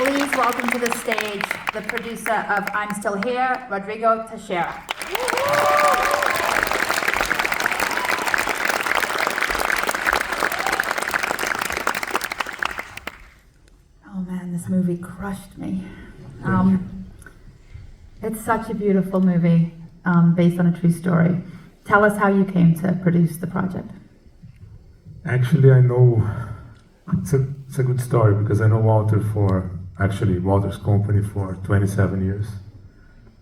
Please welcome to the stage the producer of I'm Still Here, Rodrigo Teixeira. Oh man, this movie crushed me. It's such a beautiful movie based on a true story. Tell us how you came to produce the project. Actually, I know it's a good story because I know Walter's company for 27 years.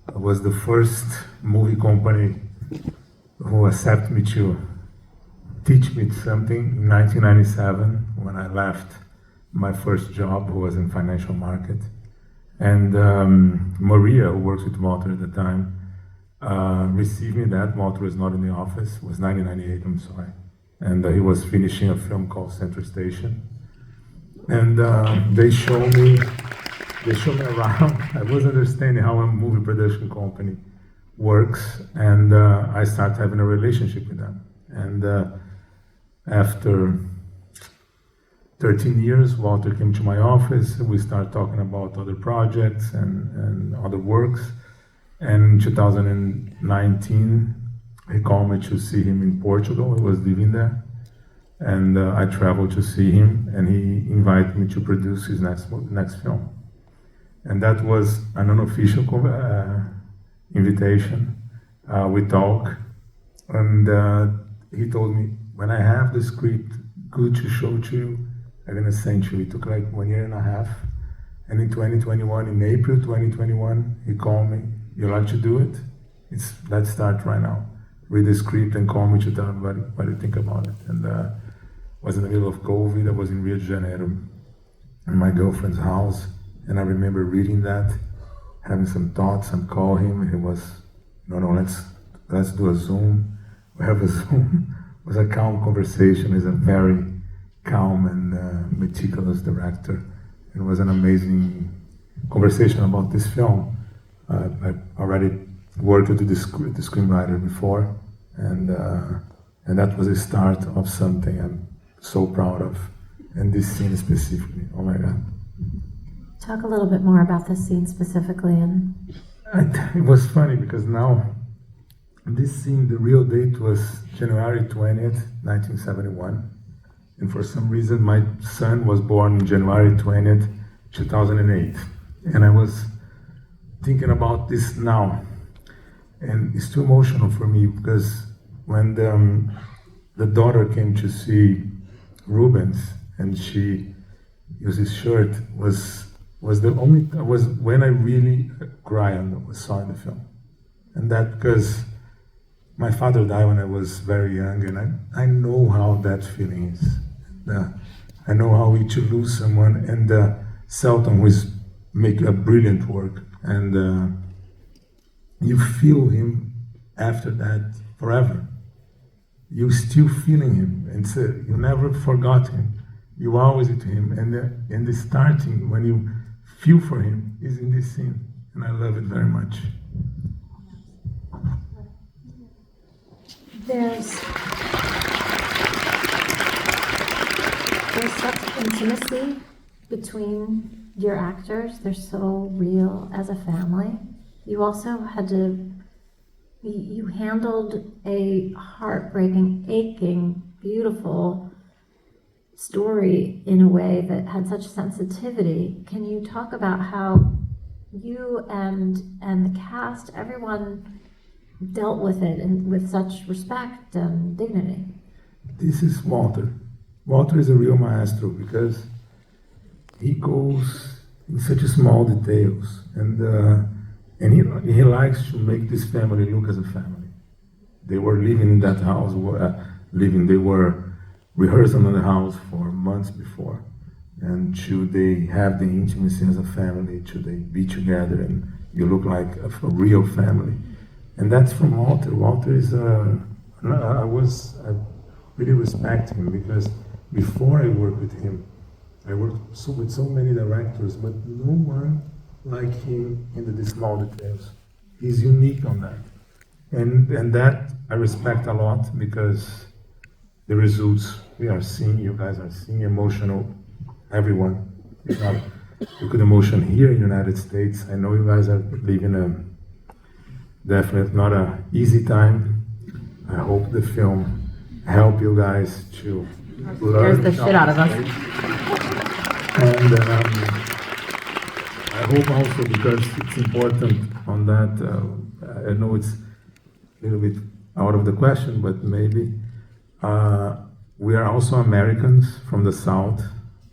It was the first movie company who accepted me to teach me something in 1997 when I left my first job, who was in financial market. And Maria, who works with Walter at the time, received me that. Walter was not in the office, it was 1998, I'm sorry. And he was finishing a film called Center Station. And they showed me around. I was understanding how a movie production company works, and I started having a relationship with them. And after 13 years, Walter came to my office. We started talking about other projects and other works. And in 2019, he called me to see him in Portugal. He was living there. And I traveled to see him, and he invited me to produce his next film. And that was an unofficial invitation. We talked, and he told me, when I have the script good to show to you, I'm gonna send you. It took like 1.5 years. And in 2021, in April 2021, he called me, you like to do it? Let's start right now. Read the script and call me to tell me what do you think about it. And was in the middle of COVID. I was in Rio de Janeiro, in my girlfriend's house, and I remember reading that, having some thoughts, and call him. He was, no, let's do a Zoom. We have a Zoom. It was a calm conversation. He's a very calm and meticulous director. It was an amazing conversation about this film. I already worked with the screenwriter before, and that was the start of something I'm so proud of, and this scene specifically. Oh my God! Talk a little bit more about this scene specifically. And it was funny because now this scene, the real date was January 20th, 1971, and for some reason my son was born on January 20th, 2008, and I was thinking about this now. And it's too emotional for me because when the daughter came to see Rubens and she used his shirt was when I really cried and saw in the film. And that because my father died when I was very young, and I know how that feeling is. I know how it to lose someone, and Selton was making a brilliant work, and you feel him after that forever. You still feeling him, and so you never forgot him. You always with him, and the starting when you feel for him is in this scene, and I love it very much. there's such intimacy between your actors. They're so real as a family. You also you handled a heartbreaking, aching, beautiful story in a way that had such sensitivity. Can you talk about how you and the cast, everyone dealt with it and with such respect and dignity? This is Walter. Walter is a real maestro because he goes in such small details, and he likes to make this family look as a family. They were living in that house, they were rehearsing in the house for months before. And should they have the intimacy as a family, should they be together and you look like a real family. And that's from Walter. Walter is, I really respect him because before I worked with him, I worked with so many directors, but no one like him in the small details. He's unique on that. And that I respect a lot because the results we are seeing, you guys are seeing, emotional, everyone. liquid emotion here in the United States. I know you guys are living a definitely not a easy time. I hope the film help you guys to learn. Scares the shit out of us. And I hope also, because it's important on that, I know it's a little bit out of the question, but maybe we are also Americans from the South.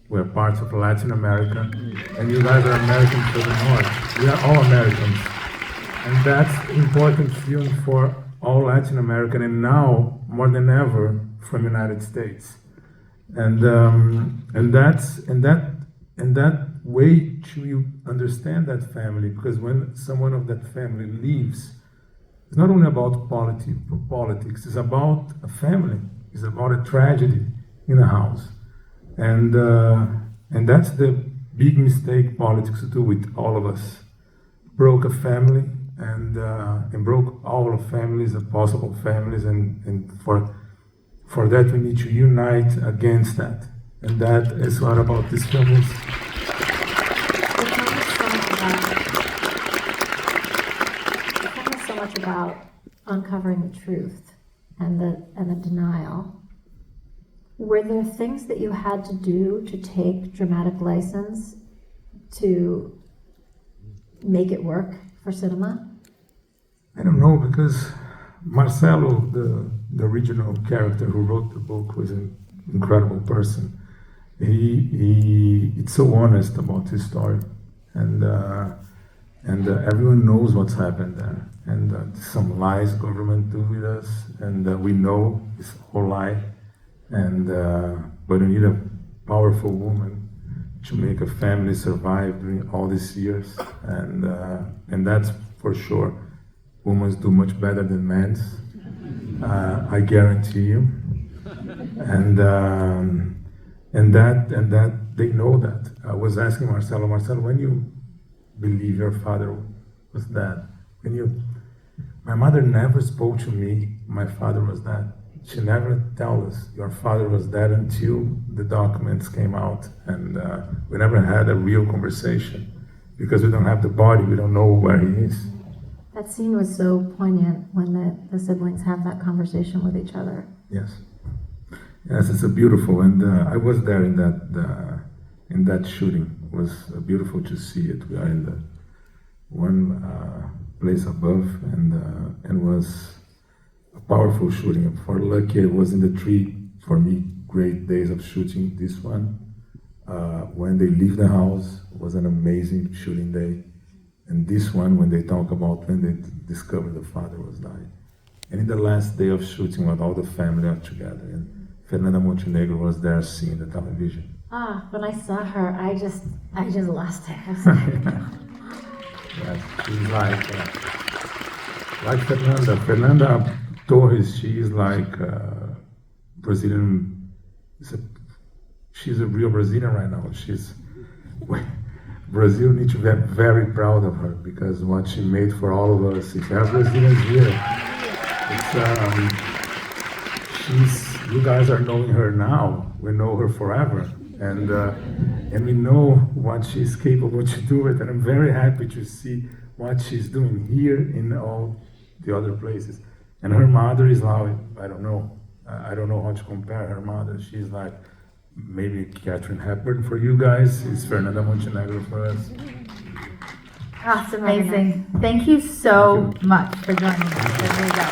We are parts of Latin America, and you guys are Americans from the North. We are all Americans, and that's important feeling for all Latin American, and now more than ever from United States. And that way to you understand that family, because when someone of that family leaves, it's not only about politics, it's about a family, it's about a tragedy in a house. And that's the big mistake politics do with all of us. Broke a family and broke all of families, the possible families, and for that we need to unite against that. And that is what about this film is. So much about uncovering the truth and the denial. Were there things that you had to do to take dramatic license to make it work for cinema? I don't know, because Marcelo, the original character who wrote the book, was an incredible person. It's so honest about his story, and everyone knows what's happened there, and some lies government do with us, and we know it's a whole lie, and but we need a powerful woman to make a family survive during all these years, and that's for sure. Women do much better than men, I guarantee you, and that they know that. I was asking Marcelo, when you believe your father was dead, my mother never spoke to me, my father was dead. She never tell us your father was dead until the documents came out, and we never had a real conversation because we don't have the body, we don't know where he is. That scene was so poignant when the siblings have that conversation with each other. Yes, it's a beautiful, and I was there in that shooting. It was beautiful to see it. We are in the one place above, and was a powerful shooting. For lucky, it was in the 3, for me, great days of shooting. This one, when they leave the house, was an amazing shooting day. And this one, when they talk about when they discovered the father was dying. And in the last day of shooting, when all the family are together, and Fernanda Montenegro was there seeing the television. When I saw her, I just lost it. I was like, Yeah, she's like Fernanda. Fernanda Torres, she is like Brazilian. She's a real Brazilian right now. Brazil needs to be very proud of her, because what she made for all of us. If you have Brazilians here, you guys are knowing her now. We know her forever, and we know what she's capable to do with. And I'm very happy to see what she's doing here in all the other places. And her mother is like, I don't know how to compare her mother. She's like, maybe Catherine Hepburn for you guys, is Fernanda Montenegro for us. That's amazing. Thank you so much for joining us. There we go.